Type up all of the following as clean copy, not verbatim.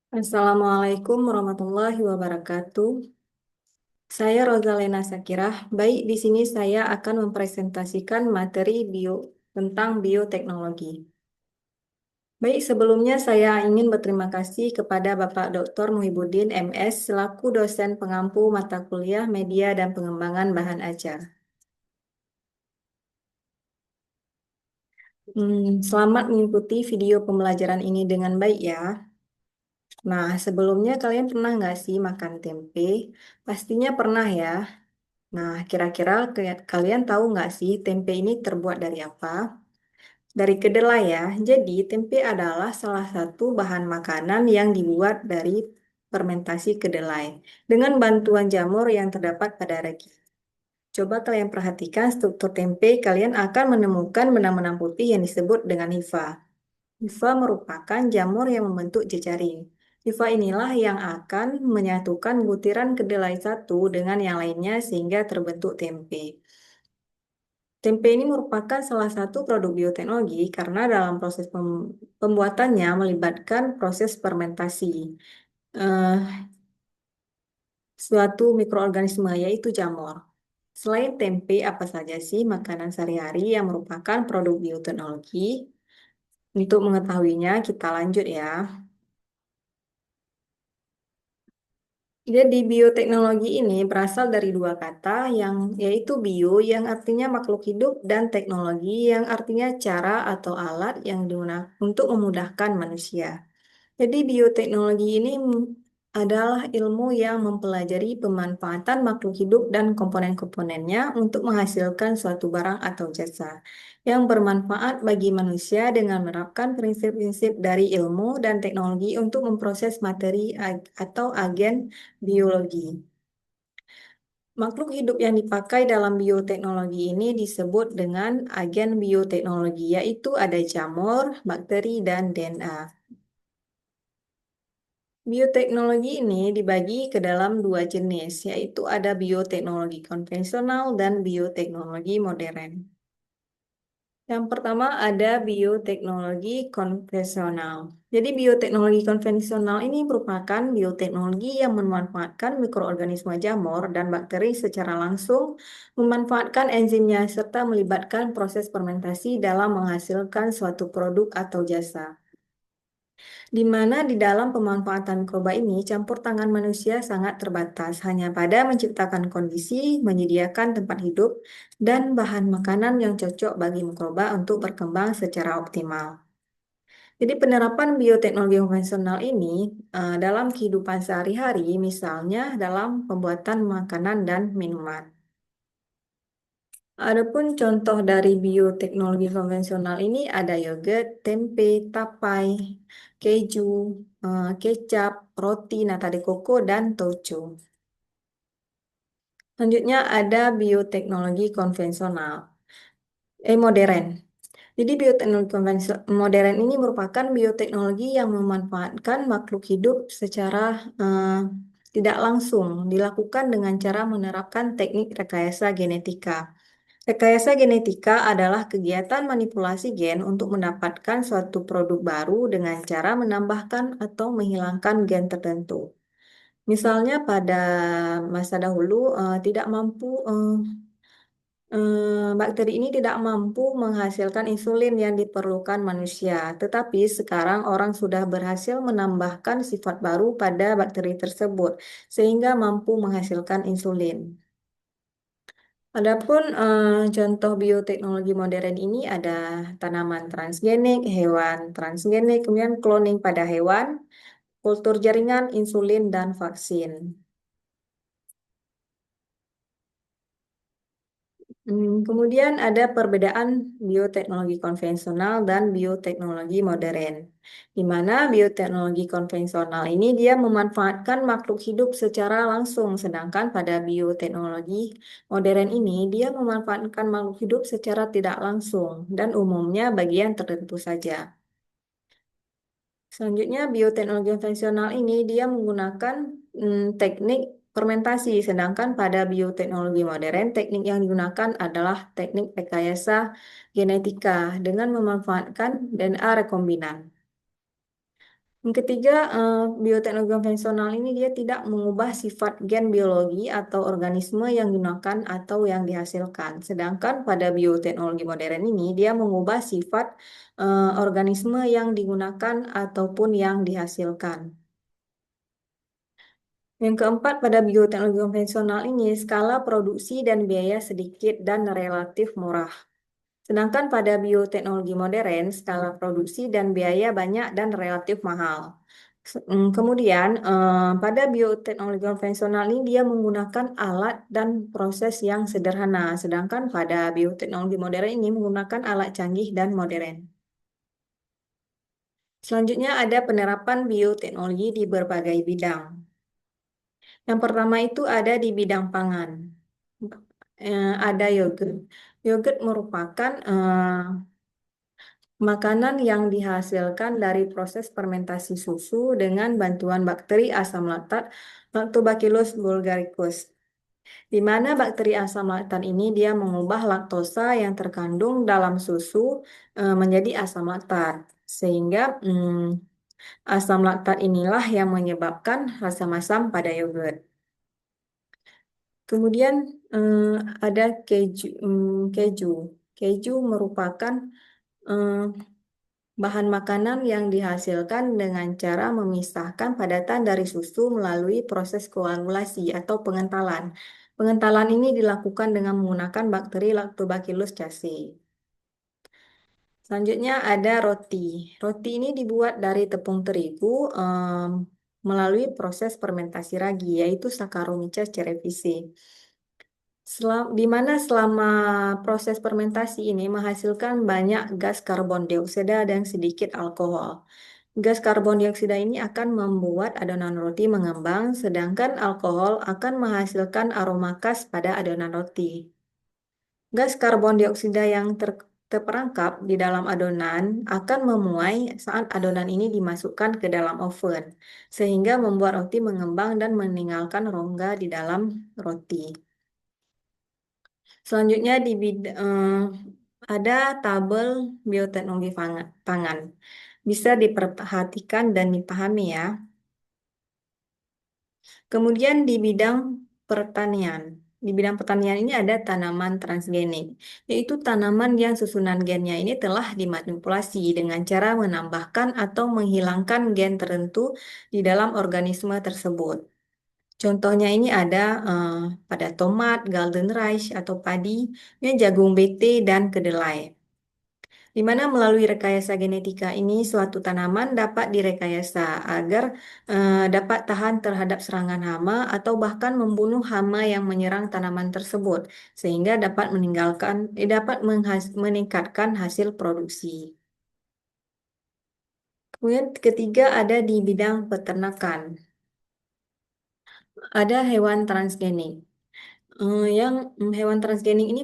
Assalamualaikum warahmatullahi wabarakatuh. Saya Rosalena Sakirah. Baik, di sini saya akan mempresentasikan materi tentang bioteknologi. Baik, sebelumnya saya ingin berterima kasih kepada Bapak Dr. Muhibudin MS selaku dosen pengampu mata kuliah Media dan Pengembangan Bahan Ajar. Selamat mengikuti video pembelajaran ini dengan baik ya. Nah, sebelumnya kalian pernah nggak sih makan tempe? Pastinya pernah ya. Nah, kira-kira kalian tahu nggak sih tempe ini terbuat dari apa? Dari kedelai ya. Jadi, tempe adalah salah satu bahan makanan yang dibuat dari fermentasi kedelai dengan bantuan jamur yang terdapat pada ragi. Coba kalian perhatikan struktur tempe, kalian akan menemukan benang-benang putih yang disebut dengan hifa. Hifa merupakan jamur yang membentuk jejaring. Hifa inilah yang akan menyatukan butiran kedelai satu dengan yang lainnya sehingga terbentuk tempe. Tempe ini merupakan salah satu produk bioteknologi karena dalam proses pembuatannya melibatkan proses fermentasi eh, suatu mikroorganisme yaitu jamur. Selain tempe, apa saja sih makanan sehari-hari yang merupakan produk bioteknologi? Untuk mengetahuinya, kita lanjut ya. Jadi bioteknologi ini berasal dari dua kata yang yaitu bio yang artinya makhluk hidup dan teknologi yang artinya cara atau alat yang digunakan untuk memudahkan manusia. Jadi bioteknologi ini adalah ilmu yang mempelajari pemanfaatan makhluk hidup dan komponen-komponennya untuk menghasilkan suatu barang atau jasa yang bermanfaat bagi manusia dengan menerapkan prinsip-prinsip dari ilmu dan teknologi untuk memproses materi atau agen biologi. Makhluk hidup yang dipakai dalam bioteknologi ini disebut dengan agen bioteknologi, yaitu ada jamur, bakteri, dan DNA. Bioteknologi ini dibagi ke dalam dua jenis, yaitu ada bioteknologi konvensional dan bioteknologi modern. Yang pertama ada bioteknologi konvensional. Jadi bioteknologi konvensional ini merupakan bioteknologi yang memanfaatkan mikroorganisme jamur dan bakteri secara langsung, memanfaatkan enzimnya serta melibatkan proses fermentasi dalam menghasilkan suatu produk atau jasa. Di mana di dalam pemanfaatan mikroba ini campur tangan manusia sangat terbatas hanya pada menciptakan kondisi, menyediakan tempat hidup, dan bahan makanan yang cocok bagi mikroba untuk berkembang secara optimal. Jadi penerapan bioteknologi konvensional ini dalam kehidupan sehari-hari, misalnya dalam pembuatan makanan dan minuman. Adapun contoh dari bioteknologi konvensional ini ada yogurt, tempe, tapai, keju, kecap, roti, nata de coco, dan tofu. Selanjutnya ada bioteknologi konvensional, modern. Jadi bioteknologi modern ini merupakan bioteknologi yang memanfaatkan makhluk hidup secara tidak langsung, dilakukan dengan cara menerapkan teknik rekayasa genetika. Rekayasa genetika adalah kegiatan manipulasi gen untuk mendapatkan suatu produk baru dengan cara menambahkan atau menghilangkan gen tertentu. Misalnya pada masa dahulu tidak mampu bakteri ini tidak mampu menghasilkan insulin yang diperlukan manusia, tetapi sekarang orang sudah berhasil menambahkan sifat baru pada bakteri tersebut sehingga mampu menghasilkan insulin. Adapun contoh bioteknologi modern ini ada tanaman transgenik, hewan transgenik, kemudian cloning pada hewan, kultur jaringan, insulin, dan vaksin. Kemudian ada perbedaan bioteknologi konvensional dan bioteknologi modern, di mana bioteknologi konvensional ini dia memanfaatkan makhluk hidup secara langsung, sedangkan pada bioteknologi modern ini dia memanfaatkan makhluk hidup secara tidak langsung dan umumnya bagian tertentu saja. Selanjutnya, bioteknologi konvensional ini dia menggunakan teknik fermentasi, sedangkan pada bioteknologi modern, teknik yang digunakan adalah teknik rekayasa genetika dengan memanfaatkan DNA rekombinan. Yang ketiga, bioteknologi konvensional ini dia tidak mengubah sifat gen biologi atau organisme yang digunakan atau yang dihasilkan. Sedangkan pada bioteknologi modern ini dia mengubah sifat organisme yang digunakan ataupun yang dihasilkan. Yang keempat, pada bioteknologi konvensional ini skala produksi dan biaya sedikit dan relatif murah. Sedangkan pada bioteknologi modern, skala produksi dan biaya banyak dan relatif mahal. Kemudian, pada bioteknologi konvensional ini dia menggunakan alat dan proses yang sederhana, sedangkan pada bioteknologi modern ini menggunakan alat canggih dan modern. Selanjutnya ada penerapan bioteknologi di berbagai bidang. Yang pertama itu ada di bidang pangan. Ada yogurt. Yogurt merupakan makanan yang dihasilkan dari proses fermentasi susu dengan bantuan bakteri asam laktat Lactobacillus bulgaricus. Di mana bakteri asam laktat ini dia mengubah laktosa yang terkandung dalam susu menjadi asam laktat. Sehingga asam laktat inilah yang menyebabkan rasa masam pada yogurt. Kemudian eh, ada keju. Keju. Keju merupakan eh, bahan makanan yang dihasilkan dengan cara memisahkan padatan dari susu melalui proses koagulasi atau pengentalan. Pengentalan ini dilakukan dengan menggunakan bakteri Lactobacillus casei. Selanjutnya ada roti. Roti ini dibuat dari tepung terigu melalui proses fermentasi ragi, yaitu Saccharomyces cerevisiae. Di mana selama proses fermentasi ini menghasilkan banyak gas karbon dioksida dan sedikit alkohol. Gas karbon dioksida ini akan membuat adonan roti mengembang, sedangkan alkohol akan menghasilkan aroma khas pada adonan roti. Gas karbon dioksida yang terperangkap di dalam adonan akan memuai saat adonan ini dimasukkan ke dalam oven, sehingga membuat roti mengembang dan meninggalkan rongga di dalam roti. Selanjutnya ada tabel bioteknologi pangan. Bisa diperhatikan dan dipahami ya. Kemudian di bidang pertanian. Di bidang pertanian ini ada tanaman transgenik, yaitu tanaman yang susunan gennya ini telah dimanipulasi dengan cara menambahkan atau menghilangkan gen tertentu di dalam organisme tersebut. Contohnya ini ada pada tomat, golden rice atau padi, jagung bete, dan kedelai. Di mana melalui rekayasa genetika ini suatu tanaman dapat direkayasa agar dapat tahan terhadap serangan hama atau bahkan membunuh hama yang menyerang tanaman tersebut sehingga dapat meningkatkan hasil produksi. Kemudian ketiga ada di bidang peternakan. Ada hewan transgenik. Hewan transgenik ini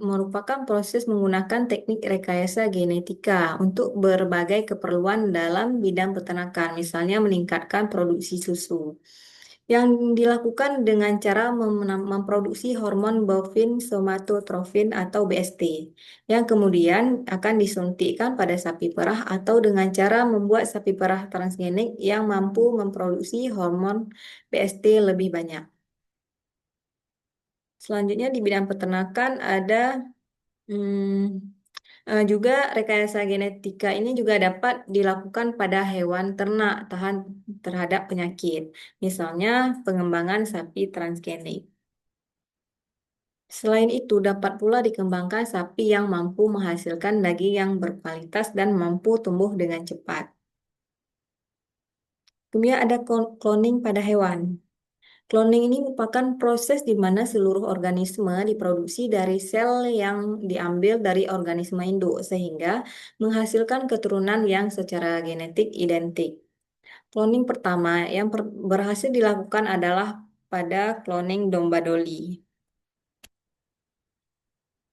merupakan proses menggunakan teknik rekayasa genetika untuk berbagai keperluan dalam bidang peternakan, misalnya meningkatkan produksi susu. Yang dilakukan dengan cara memproduksi hormon bovin somatotrofin atau BST, yang kemudian akan disuntikkan pada sapi perah atau dengan cara membuat sapi perah transgenik yang mampu memproduksi hormon BST lebih banyak. Selanjutnya di bidang peternakan ada juga rekayasa genetika ini juga dapat dilakukan pada hewan ternak tahan terhadap penyakit, misalnya pengembangan sapi transgenik. Selain itu, dapat pula dikembangkan sapi yang mampu menghasilkan daging yang berkualitas dan mampu tumbuh dengan cepat. Kemudian ada cloning pada hewan. Cloning ini merupakan proses di mana seluruh organisme diproduksi dari sel yang diambil dari organisme induk, sehingga menghasilkan keturunan yang secara genetik identik. Cloning pertama yang berhasil dilakukan adalah pada cloning domba Dolly.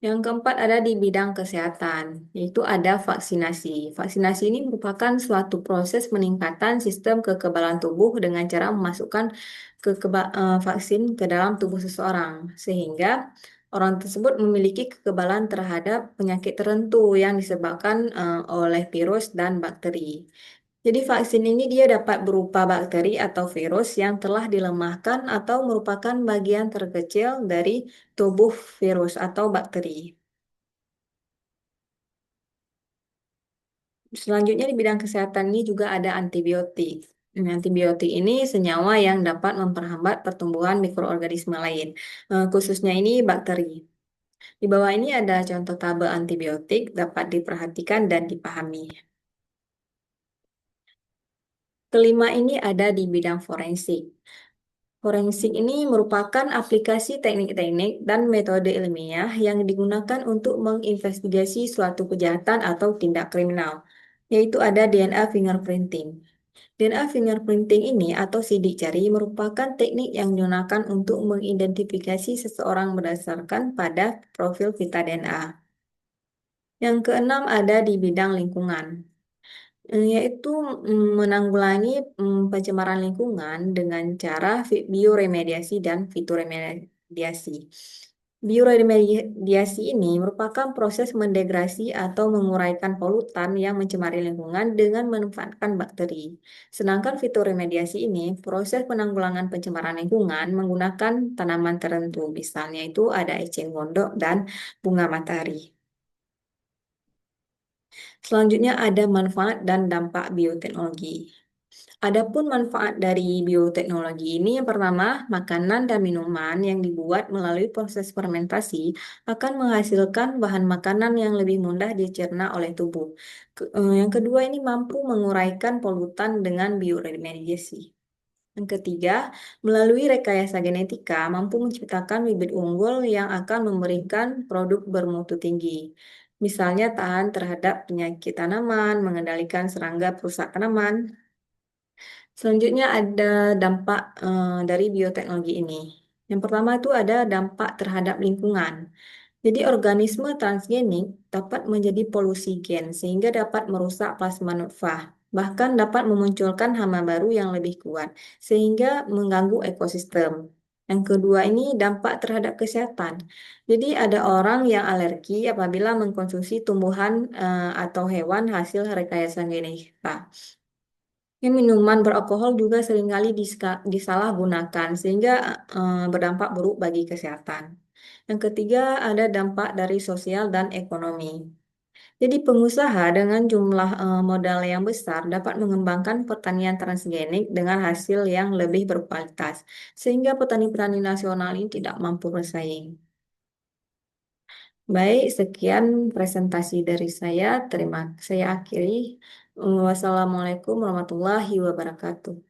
Yang keempat ada di bidang kesehatan, yaitu ada vaksinasi. Vaksinasi ini merupakan suatu proses peningkatan sistem kekebalan tubuh dengan cara memasukkan vaksin ke dalam tubuh seseorang, sehingga orang tersebut memiliki kekebalan terhadap penyakit tertentu yang disebabkan oleh virus dan bakteri. Jadi vaksin ini dia dapat berupa bakteri atau virus yang telah dilemahkan atau merupakan bagian terkecil dari tubuh virus atau bakteri. Selanjutnya di bidang kesehatan ini juga ada antibiotik. Antibiotik ini senyawa yang dapat memperhambat pertumbuhan mikroorganisme lain, khususnya ini bakteri. Di bawah ini ada contoh tabel antibiotik dapat diperhatikan dan dipahami. Kelima ini ada di bidang forensik. Forensik ini merupakan aplikasi teknik-teknik dan metode ilmiah yang digunakan untuk menginvestigasi suatu kejahatan atau tindak kriminal, yaitu ada DNA fingerprinting. DNA fingerprinting ini atau sidik jari merupakan teknik yang digunakan untuk mengidentifikasi seseorang berdasarkan pada profil pita DNA. Yang keenam ada di bidang lingkungan. Yaitu menanggulangi pencemaran lingkungan dengan cara bioremediasi dan fitoremediasi. Bioremediasi ini merupakan proses mendegrasi atau menguraikan polutan yang mencemari lingkungan dengan memanfaatkan bakteri. Sedangkan fitoremediasi ini proses penanggulangan pencemaran lingkungan menggunakan tanaman tertentu, misalnya itu ada eceng gondok dan bunga matahari. Selanjutnya ada manfaat dan dampak bioteknologi. Adapun manfaat dari bioteknologi ini yang pertama, makanan dan minuman yang dibuat melalui proses fermentasi akan menghasilkan bahan makanan yang lebih mudah dicerna oleh tubuh. Yang kedua ini mampu menguraikan polutan dengan bioremediasi. Yang ketiga, melalui rekayasa genetika mampu menciptakan bibit unggul yang akan memberikan produk bermutu tinggi. Misalnya tahan terhadap penyakit tanaman, mengendalikan serangga perusak tanaman. Selanjutnya ada dampak dari bioteknologi ini. Yang pertama itu ada dampak terhadap lingkungan. Jadi organisme transgenik dapat menjadi polusi gen sehingga dapat merusak plasma nutfah. Bahkan dapat memunculkan hama baru yang lebih kuat sehingga mengganggu ekosistem. Yang kedua ini dampak terhadap kesehatan. Jadi ada orang yang alergi apabila mengkonsumsi tumbuhan atau hewan hasil rekayasa genetika. Ini minuman beralkohol juga seringkali disalahgunakan sehingga berdampak buruk bagi kesehatan. Yang ketiga ada dampak dari sosial dan ekonomi. Jadi pengusaha dengan jumlah modal yang besar dapat mengembangkan pertanian transgenik dengan hasil yang lebih berkualitas, sehingga petani-petani nasional ini tidak mampu bersaing. Baik, sekian presentasi dari saya. Saya akhiri. Wassalamualaikum warahmatullahi wabarakatuh.